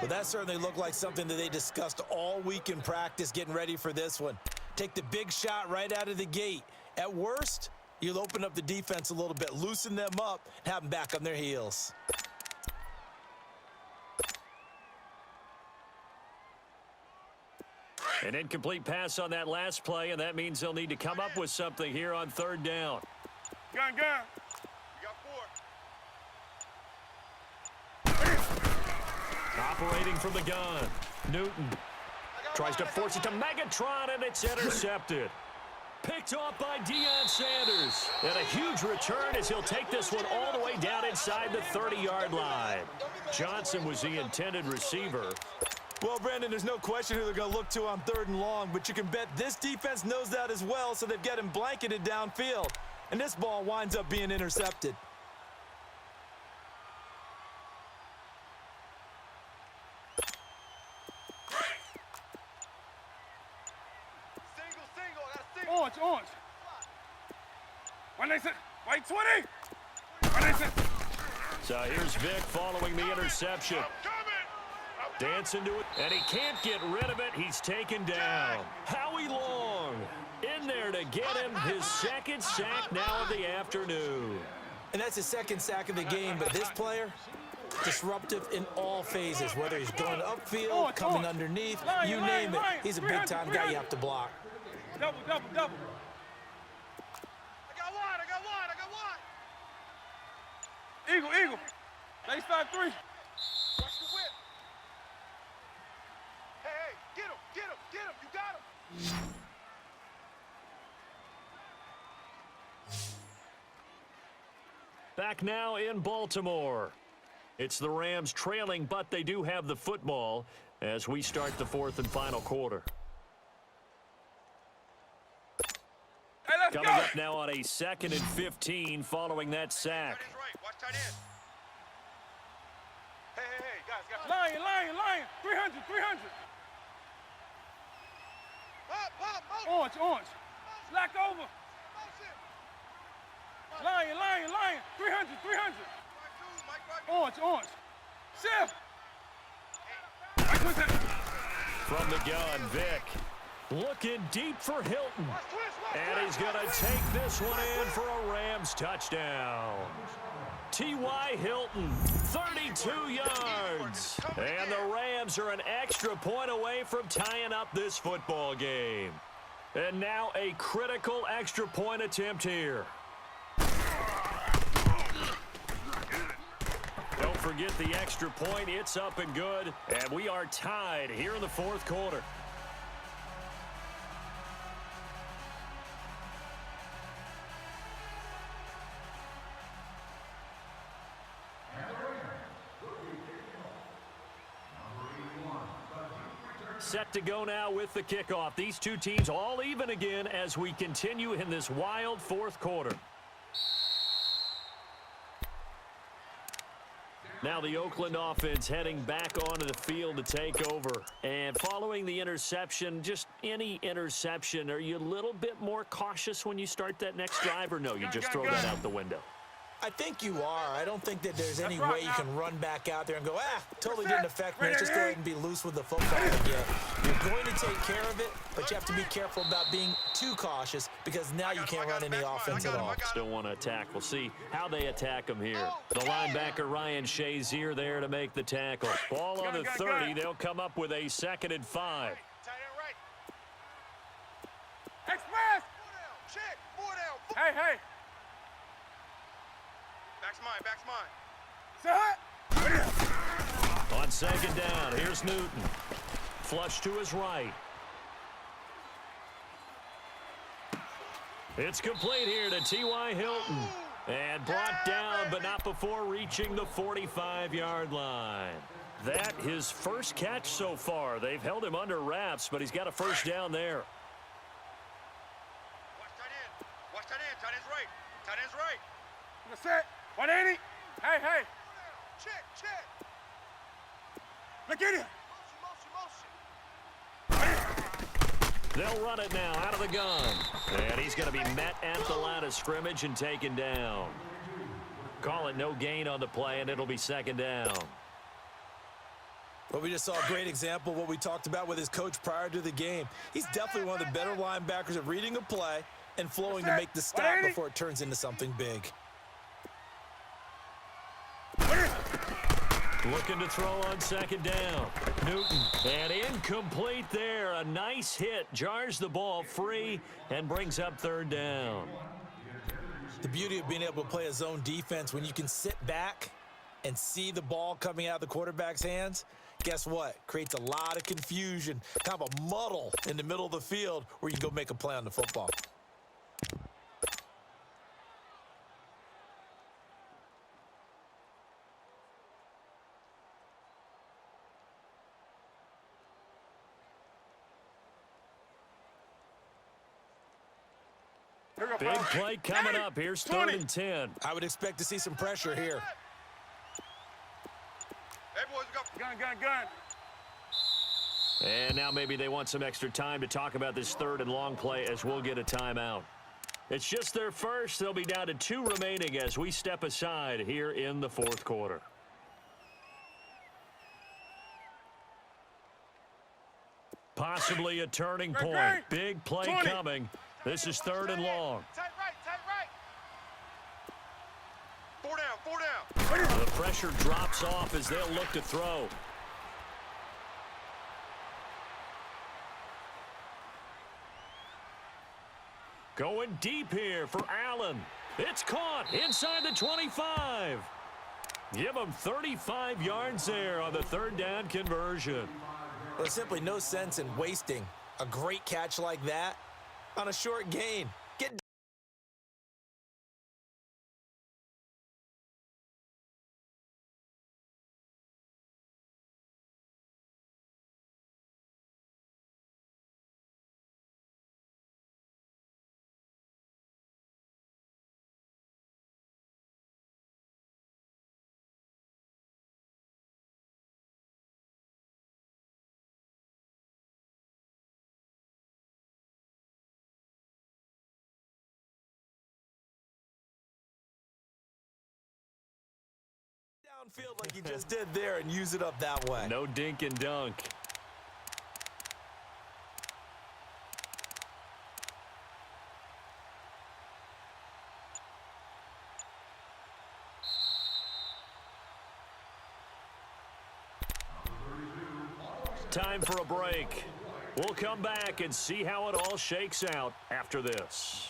Well, that certainly looked like something that they discussed all week in practice getting ready for this one. Take the big shot right out of the gate. At worst, you'll open up the defense a little bit, loosen them up, and have them back on their heels. An incomplete pass on that last play, and that means they'll need to come up with something here on third down. Gun. You got 4. Operating from the gun. Newton tries to force it to Megatron, and it's intercepted. Picked off by Deion Sanders. And a huge return as he'll take this one all the way down inside the 30-yard line. Johnson was the intended receiver. Well, Brandon, there's no question who they're going to look to on third and long, but you can bet this defense knows that as well, so they've got him blanketed downfield. And this ball winds up being intercepted. Orange. When they said, wait, 20. When they said. So here's Vic following the interception. Dancing to it, and he can't get rid of it. He's taken down. Howie Long in there to get him his second sack now of the afternoon. And that's his second sack of the game, but this player, disruptive in all phases, whether he's going upfield, coming underneath, you name it. He's a big-time guy you have to block. Double. I got one. Eagle. Base 5-3. Watch the whip. Hey, get him. You got him. Back now in Baltimore. It's the Rams trailing, but they do have the football as we start the fourth and final quarter. Coming up now on a 2nd and 15 following that sack. Watch tight end. Hey, guys. Lion. 300. Orange. Slack over. Lion. 300. Orange. Shift. From the gun, Vic. Looking deep for Hilton. And he's going to take this one in for a Rams touchdown. T.Y. Hilton, 32 yards. And the Rams are an extra point away from tying up this football game. And now a critical extra point attempt here. Don't forget the extra point. It's up and good. And we are tied here in the fourth quarter. Set to go now with the kickoff. These two teams all even again as we continue in this wild fourth quarter. Now the Oakland offense heading back onto the field to take over. And following the interception, just any interception, are you a little bit more cautious when you start that next drive, or no, you just throw that out the window? I think you are. I don't think that there's any way you can run back out there and go, totally didn't affect me. Let's just go ahead and be loose with the football again. You're going to take care of it, but you have to be careful about being too cautious because now you can't run any offense at all. Still want to attack. We'll see how they attack them here. The linebacker, Ryan Shazier, there to make the tackle. Ball on the 30. They'll come up with a 2nd and 5. Express! Check! 4 down. Hey! Back's mine. On 2nd down, here's Newton. Flush to his right. It's complete here to T.Y. Hilton. And brought down, but not before reaching the 45-yard line. That his first catch so far. They've held him under wraps, but he's got a first down there. Watch tight end. Tight end's right. Look set. 180. Hey. Check. Look at it. Motion. They'll run it now out of the gun. And he's going to be met at the line of scrimmage and taken down. Call it no gain on the play, and it'll be 2nd down. Well, we just saw a great example of what we talked about with his coach prior to the game. He's definitely one of the better linebackers at reading a play and flowing to make the stop before it turns into something big. Looking to throw on second down. Newton, and incomplete there. A nice hit, jars the ball free, and brings up third down. The beauty of being able to play a zone defense when you can sit back and see the ball coming out of the quarterback's hands, guess what? Creates a lot of confusion, kind of a muddle in the middle of the field where you can go make a play on the football. Big play coming up. Here's 3rd and 10. I would expect to see some pressure here. Hey, boys, we got gun. And now maybe they want some extra time to talk about this 3rd and long play as we'll get a timeout. It's just their first. They'll be down to 2 remaining as we step aside here in the 4th quarter. Possibly a turning point. Big play coming. This is 3rd and long. Tight right. 4 down. The pressure drops off as they'll look to throw. Going deep here for Allen. It's caught inside the 25. Give him 35 yards there on the 3rd down conversion. There's simply no sense in wasting a great catch like that on a short gain. Get downfield like you just did there and use it up that way. No dink and dunk. Time for a break. We'll come back and see how it all shakes out after this.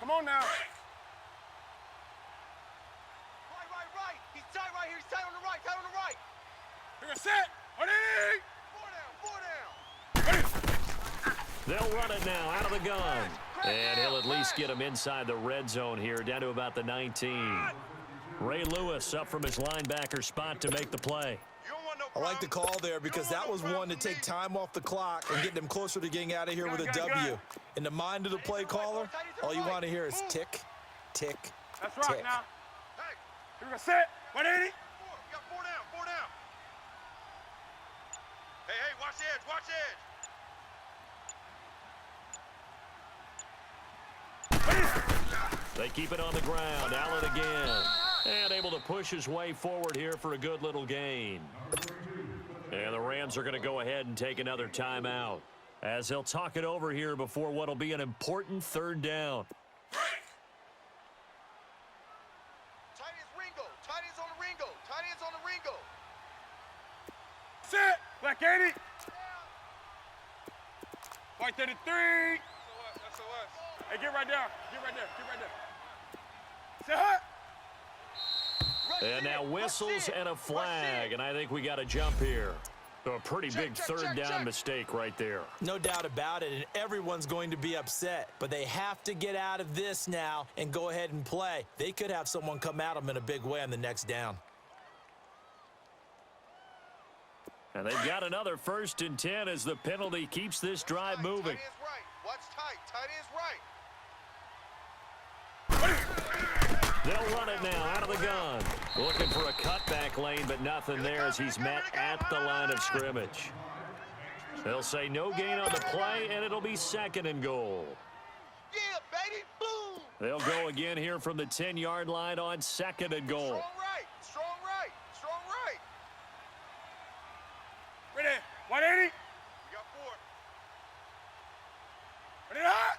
Come on now. Right. He's tight right here. He's tight on the right. You're gonna set. Ready? 4 down. They'll run it now out of the gun. And he'll at least get him inside the red zone here, down to about the 19. Ray Lewis up from his linebacker spot to make the play. I like the call there because that was one to take time off the clock and get them closer to getting out of here with a W. In the mind of the play caller, all you want to hear is tick, tick, That's right tick. now. Hey, you're gonna set. 180. We got 4 down. Hey, watch the edge. They keep it on the ground. Allen again. And able to push his way forward here for a good little gain. And the Rams are going to go ahead and take another timeout as they'll talk it over here before what will be an important 3rd down. Tight ends on the Ringo. Set. Black 80. White 33. Hey, get right there. Set hut. And now whistles and a flag, and I think we got to jump here. A pretty big 3rd down mistake right there. No doubt about it, and everyone's going to be upset. But they have to get out of this now and go ahead and play. They could have someone come at them in a big way on the next down. And they've got another 1st and 10 as the penalty keeps this drive moving. Tight ends right. Watch tight. Tight ends right. They'll run it now out of the gun. Looking for a cutback lane, but nothing there as he's met at the line of scrimmage. They'll say no gain on the play, and it'll be 2nd and goal. Yeah, baby, boom! They'll go again here from the 10-yard line on 2nd and goal. Strong right, strong right, strong right. Ready, 180. We got 4. Ready, hot.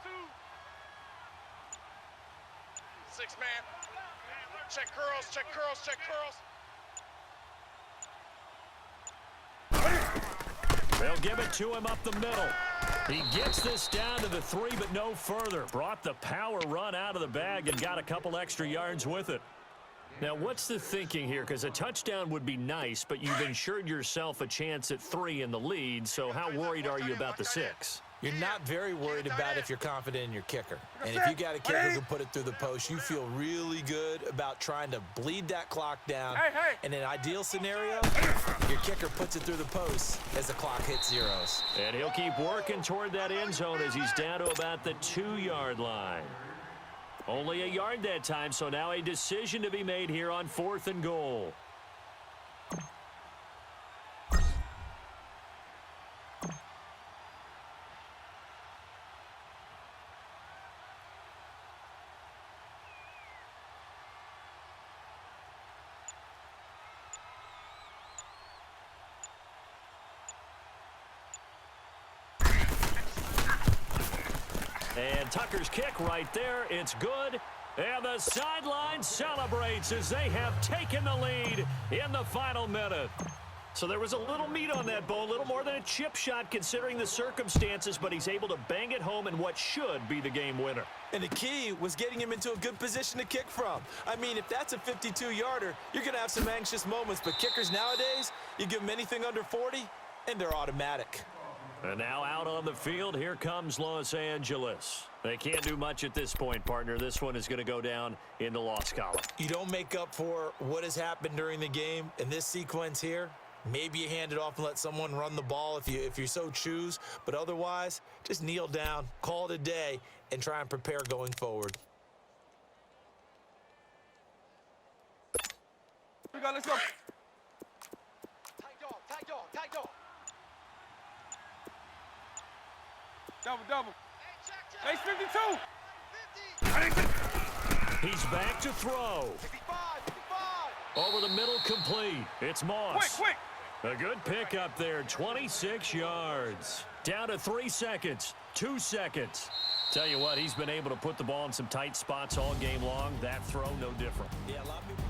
52. 6 man. Check curls, check curls, check curls. They'll give it to him up the middle. He gets this down to the 3, but no further. Brought the power run out of the bag and got a couple extra yards with it. Now, what's the thinking here? Because a touchdown would be nice, but you've ensured yourself a chance at 3 in the lead, so how worried are you about the 6? You're not very worried about if you're confident in your kicker. And if you got a kicker who can put it through the post, you feel really good about trying to bleed that clock down. In an ideal scenario, your kicker puts it through the post as the clock hits zeros. And he'll keep working toward that end zone as he's down to about the 2-yard line. Only a yard that time, so now a decision to be made here on 4th and goal. And Tucker's kick right there. It's good. And the sideline celebrates as they have taken the lead in the final minute. So there was a little meat on that bone, a little more than a chip shot considering the circumstances, but he's able to bang it home in what should be the game winner. And the key was getting him into a good position to kick from. I mean, if that's a 52-yarder, you're going to have some anxious moments, but kickers nowadays, you give them anything under 40, and they're automatic. And now out on the field, here comes Los Angeles. They can't do much at this point, partner. This one is going to go down in the loss column. You don't make up for what has happened during the game in this sequence here. Maybe you hand it off and let someone run the ball if you so choose. But otherwise, just kneel down, call it a day, and try and prepare going forward. Let's go. Tight dog, tight dog, tight dog. Double. Hey, 52. 50. He's back to throw. 55. Over the middle, complete. It's Moss. Quick. A good pickup there, 26 yards. Down to 3 seconds, 2 seconds. Tell you what, he's been able to put the ball in some tight spots all game long. That throw, no different. Yeah, a lot of people.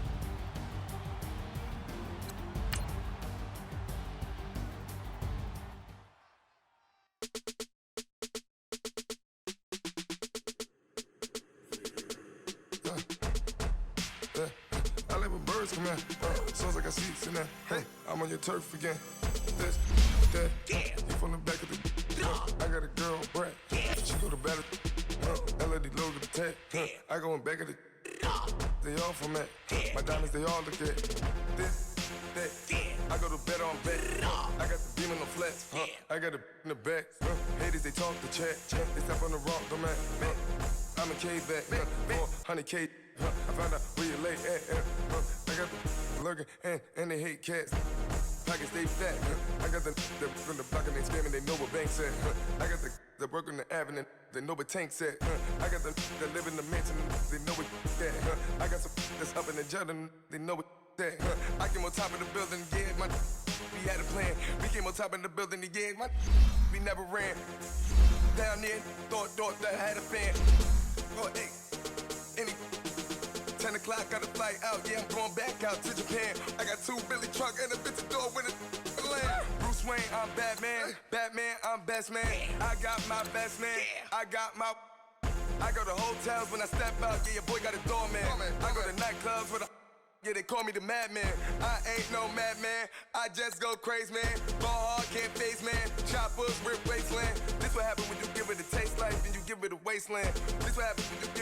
I like when birds come in. Sounds like I see seats in there. Hey, I'm on your turf again. This, that. You from the back of the. I got a girl, Brad. She go to battle. LED logo the tag. I go in back of the. They all from that. My diamonds, they all look at. This, that. I go to bet on bet. I got the beam in the flats. I got it in the back. Haters, they talk the chat. They step on the rock, don't man. I'm a K-back. 400K. I found out where you lay at. I got the lurking and they hate cats. Pockets they fat. I got the from the block and they screaming, they know what banks at. I got the work on the avenue, they know what tanks at. I got the live in the mansion, they know what that. I got some that's up in the Jordan, they know what that. I came on top of the building, yeah, we had a plan. We came on top of the building, yeah, we never ran. Down there, thought that I had a fan. Oh, hey, any 10 o'clock, got a flight out, yeah, I'm going back out to Japan. I got 2 Billy truck and a bitch door with a land. Bruce Wayne, I'm Batman. Batman, I'm best man. I got my best man. I go to hotels when I step out, yeah, your boy got a doorman. I go to nightclubs with a yeah, they call me the madman. I ain't no madman. I just go crazy, man. Ball hard, can't face, man. Choppers, rip wasteland. This what happen when you give it a taste like, then you give it a wasteland. This what happen when you